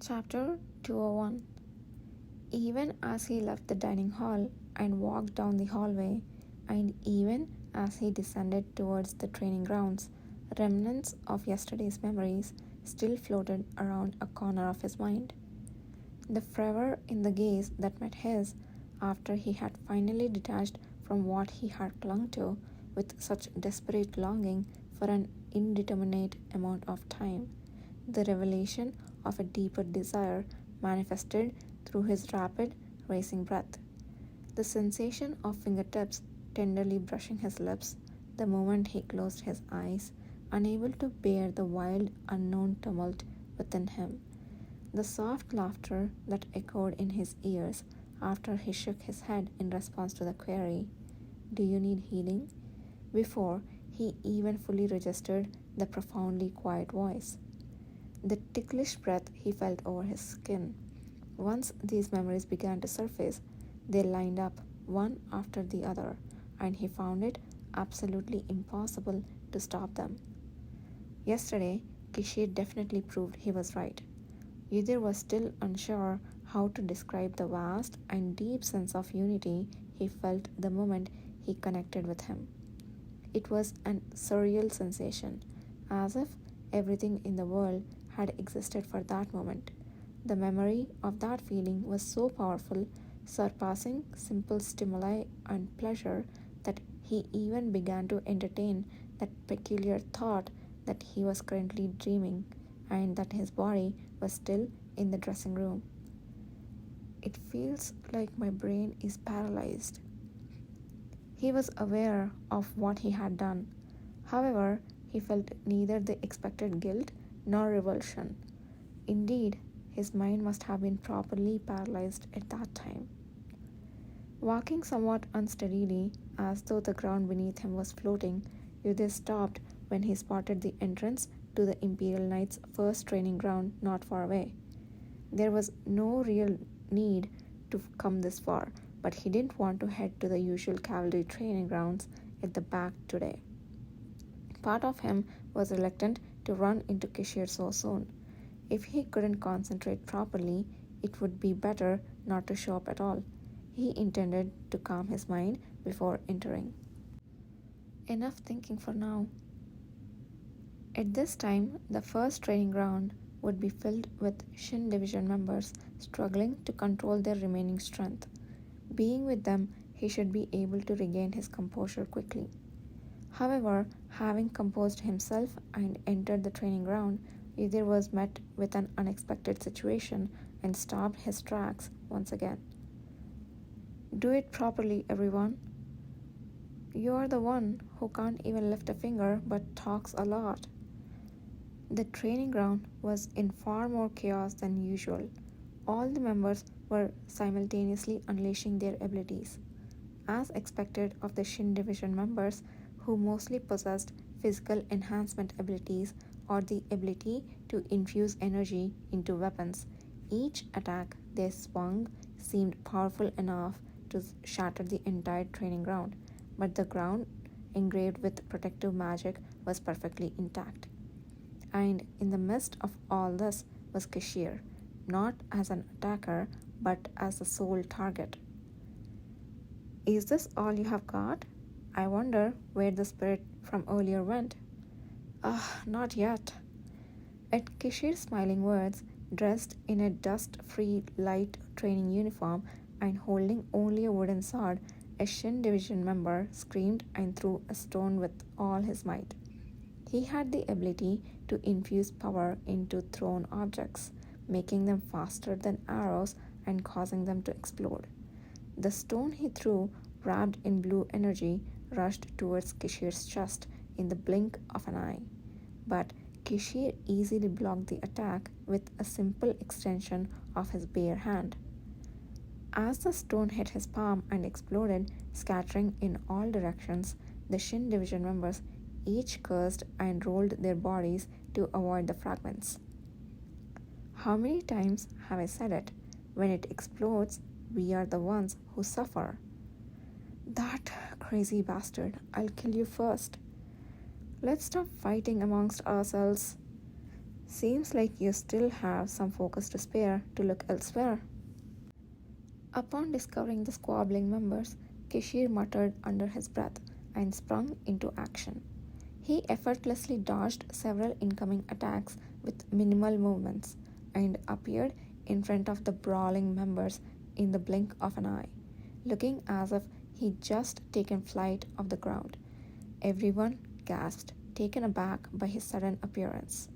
Chapter 201. Even as he left the dining hall and walked down the hallway, and even as he descended towards the training grounds, remnants of yesterday's memories still floated around a corner of his mind. The fervor in the gaze that met his, after he had finally detached from what he had clung to with such desperate longing for an indeterminate amount of time, the revelation of a deeper desire manifested through his rapid, racing breath. The sensation of fingertips tenderly brushing his lips the moment he closed his eyes, unable to bear the wild, unknown tumult within him. The soft laughter that echoed in his ears after he shook his head in response to the query, "Do you need healing?" before he even fully registered the profoundly quiet voice. The ticklish breath he felt over his skin. Once these memories began to surface, they lined up one after the other, and he found it absolutely impossible to stop them. Yesterday, Kishir definitely proved he was right. Yudhir was still unsure how to describe the vast and deep sense of unity he felt the moment he connected with him. It was an surreal sensation, as if everything in the world had existed for that moment. The memory of that feeling was so powerful, surpassing simple stimuli and pleasure, that he even began to entertain that peculiar thought that he was currently dreaming and that his body was still in the dressing room. It feels like my brain is paralyzed. He was aware of what he had done. However, he felt neither the expected guilt nor revulsion. Indeed, his mind must have been properly paralyzed at that time. Walking somewhat unsteadily, as though the ground beneath him was floating, Yudhir stopped when he spotted the entrance to the Imperial Knights' first training ground not far away. There was no real need to come this far, but he didn't want to head to the usual cavalry training grounds at the back today. Part of him was reluctant to run into Kishir so soon. If he couldn't concentrate properly, it would be better not to show up at all. He intended to calm his mind before entering. Enough thinking for now. At this time, the first training ground would be filled with Shin Division members struggling to control their remaining strength. Being with them, he should be able to regain his composure quickly. However, having composed himself and entered the training ground, Yudhir was met with an unexpected situation and stopped his tracks once again. "Do it properly, everyone. You're the one who can't even lift a finger but talks a lot." The training ground was in far more chaos than usual. All the members were simultaneously unleashing their abilities. As expected of the Shin Division members, who mostly possessed physical enhancement abilities or the ability to infuse energy into weapons, each attack they swung seemed powerful enough to shatter the entire training ground, but the ground, engraved with protective magic, was perfectly intact. And in the midst of all this was Kishir, not as an attacker, but as the sole target. "Is this all you have got? I wonder where the spirit from earlier went." "Ah, not yet." At Kishir's smiling words, dressed in a dust-free light training uniform and holding only a wooden sword, a Shin Division member screamed and threw a stone with all his might. He had the ability to infuse power into thrown objects, making them faster than arrows and causing them to explode. The stone he threw, wrapped in blue energy, rushed towards Kishir's chest in the blink of an eye. But Kishir easily blocked the attack with a simple extension of his bare hand. As the stone hit his palm and exploded, scattering in all directions, the Shin Division members each cursed and rolled their bodies to avoid the fragments. How many times have I said it? When it explodes, we are the ones who suffer. "That crazy bastard, I'll kill you first." "Let's stop fighting amongst ourselves." Seems like you still have some focus to spare to look elsewhere. Upon discovering the squabbling members, Kishir muttered under his breath and sprung into action. He effortlessly dodged several incoming attacks with minimal movements and appeared in front of the brawling members in the blink of an eye, looking as if he'd just taken flight off the ground. Everyone gasped, taken aback by his sudden appearance.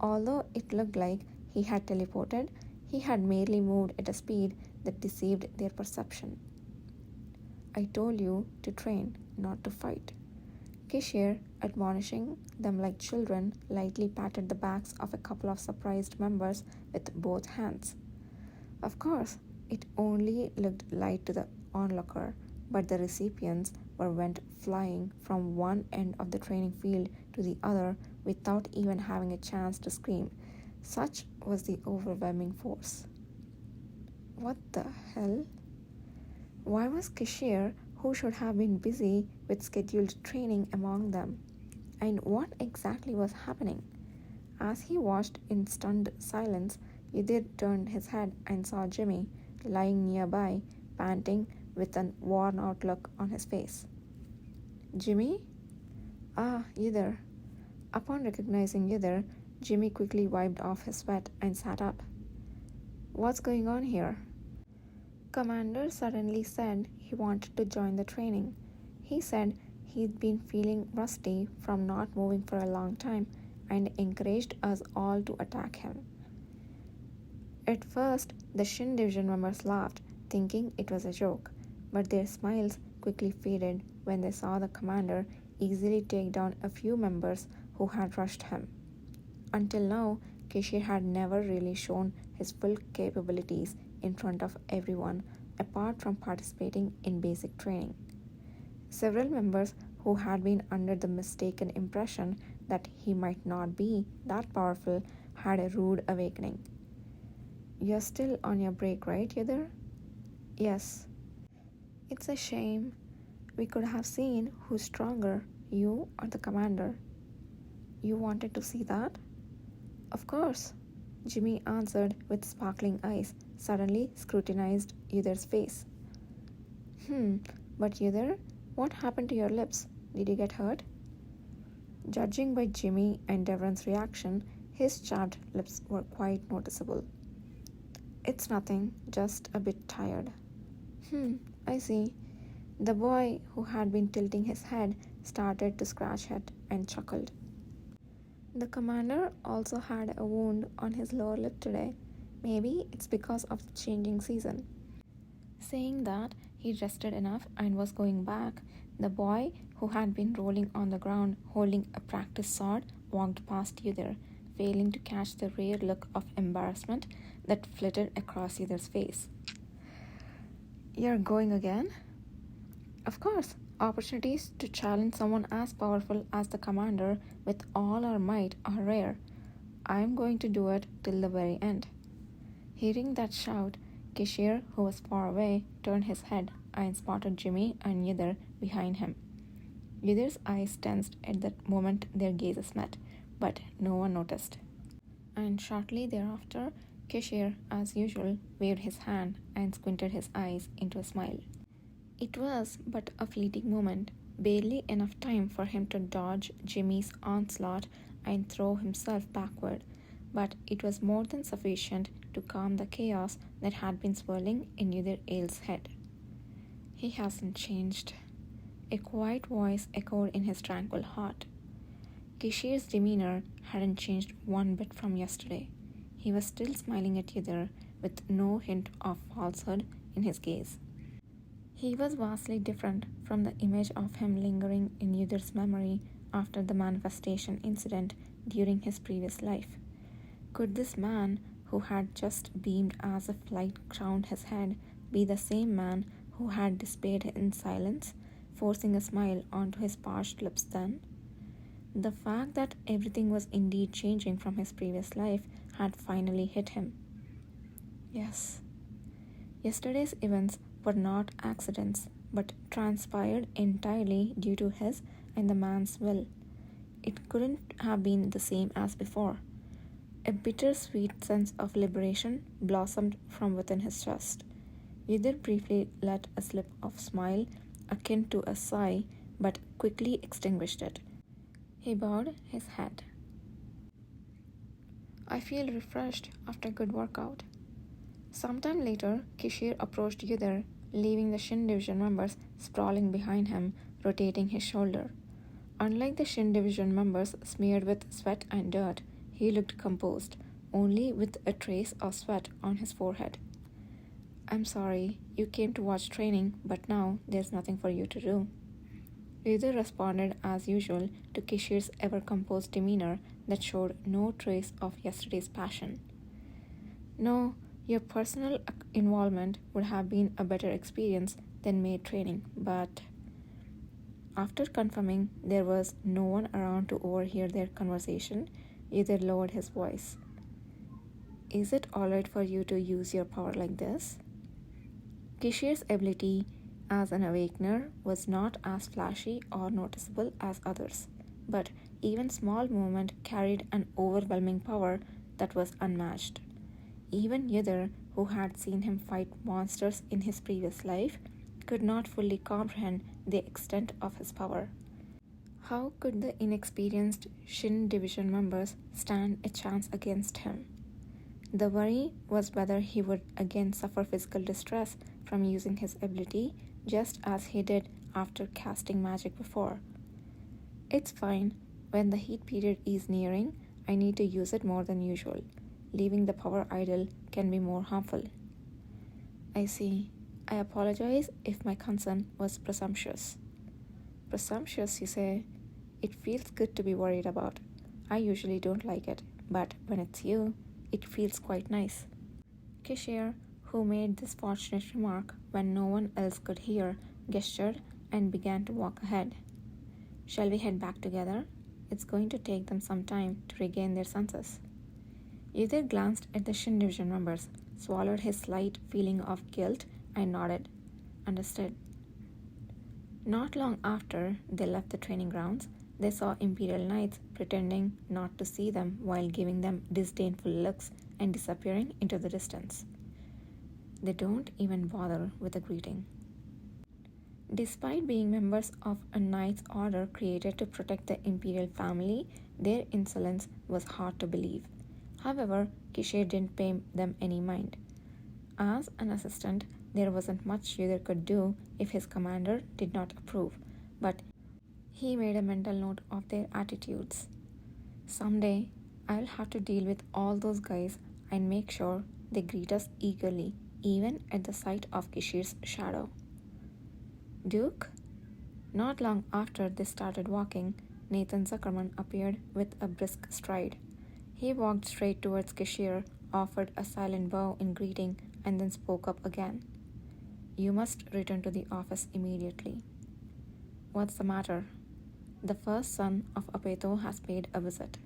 Although it looked like he had teleported, he had merely moved at a speed that deceived their perception. I told you to train, not to fight. Kishir, admonishing them like children, lightly patted the backs of a couple of surprised members with both hands. Of course, it only looked light to the onlooker, but the recipients went flying from one end of the training field to the other without even having a chance to scream. Such was the overwhelming force. What the hell? Why was Kishir, who should have been busy with scheduled training, among them? And what exactly was happening? As he watched in stunned silence, Yudhir turned his head and saw Jimmy lying nearby, panting with an worn out look on his face. Jimmy? Ah, Yudhir. Upon recognizing Yudhir, Jimmy quickly wiped off his sweat and sat up. What's going on here? Commander suddenly said he wanted to join the training. He said he'd been feeling rusty from not moving for a long time and encouraged us all to attack him. At first, the Shin Division members laughed, thinking it was a joke, but their smiles quickly faded when they saw the commander easily take down a few members who had rushed him. Until now, Kishir had never really shown his full capabilities in front of everyone apart from participating in basic training. Several members who had been under the mistaken impression that he might not be that powerful had a rude awakening. You're still on your break, right, Yudhir? Yes. It's a shame. We could have seen who's stronger, you or the commander. You wanted to see that? Of course, Jimmy answered with sparkling eyes, suddenly scrutinized Yudhir's face. But Yudhir, what happened to your lips? Did you get hurt? Judging by Jimmy and Devron's reaction, his chapped lips were quite noticeable. It's nothing, just a bit tired. I see. The boy, who had been tilting his head, started to scratch it and chuckled. The commander also had a wound on his lower lip today. Maybe it's because of the changing season. Saying that, he rested enough and was going back. The boy, who had been rolling on the ground holding a practice sword, walked past Yudhir, failing to catch the rare look of embarrassment that flitted across Yudhir's face. You're going again? Of course. Opportunities to challenge someone as powerful as the commander with all our might are rare. I'm going to do it till the very end. Hearing that shout, Kishir, who was far away, turned his head and spotted Jimmy and Yudhir behind him. Yudhir's eyes tensed at that moment their gazes met, but no one noticed. And shortly thereafter, Kishir, as usual, waved his hand and squinted his eyes into a smile. It was but a fleeting moment, barely enough time for him to dodge Jimmy's onslaught and throw himself backward, but it was more than sufficient to calm the chaos that had been swirling in Yudhir Aile's head. He hasn't changed. A quiet voice echoed in his tranquil heart. Kishir's demeanor hadn't changed one bit from yesterday. He was still smiling at Yudhir with no hint of falsehood in his gaze. He was vastly different from the image of him lingering in Yudhir's memory after the manifestation incident during his previous life. Could this man, who had just beamed as if light crowned his head, be the same man who had displayed in silence, forcing a smile onto his parched lips then? The fact that everything was indeed changing from his previous life had finally hit him. Yes. Yesterday's events were not accidents, but transpired entirely due to his and the man's will. It couldn't have been the same as before. A bittersweet sense of liberation blossomed from within his chest. Yudhir briefly let slip a smile akin to a sigh, but quickly extinguished it. He bowed his head. I feel refreshed after a good workout. Sometime later, Kishir approached Yudhir, leaving the Shin Division members sprawling behind him, rotating his shoulder. Unlike the Shin Division members smeared with sweat and dirt, he looked composed, only with a trace of sweat on his forehead. I'm sorry, you came to watch training, but now there's nothing for you to do. Yudhir responded as usual to Kishir's ever-composed demeanor that showed no trace of yesterday's passion. No, your personal involvement would have been a better experience than maid training, but... After confirming there was no one around to overhear their conversation, Yudhir lowered his voice. Is it alright for you to use your power like this? Kishir's ability as an awakener was not as flashy or noticeable as others, but even small movement carried an overwhelming power that was unmatched. Even Yudhir, who had seen him fight monsters in his previous life, could not fully comprehend the extent of his power. How could the inexperienced Shin Division members stand a chance against him? The worry was whether he would again suffer physical distress from using his ability, just as he did after casting magic before. It's fine. When the heat period is nearing, I need to use it more than usual. Leaving the power idle can be more harmful. I see. I apologize if my concern was presumptuous. Presumptuous, you say? It feels good to be worried about. I usually don't like it, but when it's you, it feels quite nice. Kishir, who made this fortunate remark when no one else could hear, gestured and began to walk ahead. Shall we head back together? It's going to take them some time to regain their senses. Yudhir glanced at the Shin Division members, swallowed his slight feeling of guilt, and nodded. Understood. Not long after they left the training grounds, they saw Imperial Knights pretending not to see them while giving them disdainful looks and disappearing into the distance. They don't even bother with a greeting. Despite being members of a Knight's order created to protect the Imperial family, their insolence was hard to believe. However, Kishir didn't pay them any mind. As an assistant, there wasn't much Yudhir could do if his commander did not approve, but he made a mental note of their attitudes. Someday, I'll have to deal with all those guys and make sure they greet us eagerly, even at the sight of Kishir's shadow. Duke? Not long after they started walking, Nathan Zuckerman appeared with a brisk stride. He walked straight towards Kishir, offered a silent bow in greeting, and then spoke up again. You must return to the office immediately. What's the matter? The first son of Apeto has paid a visit.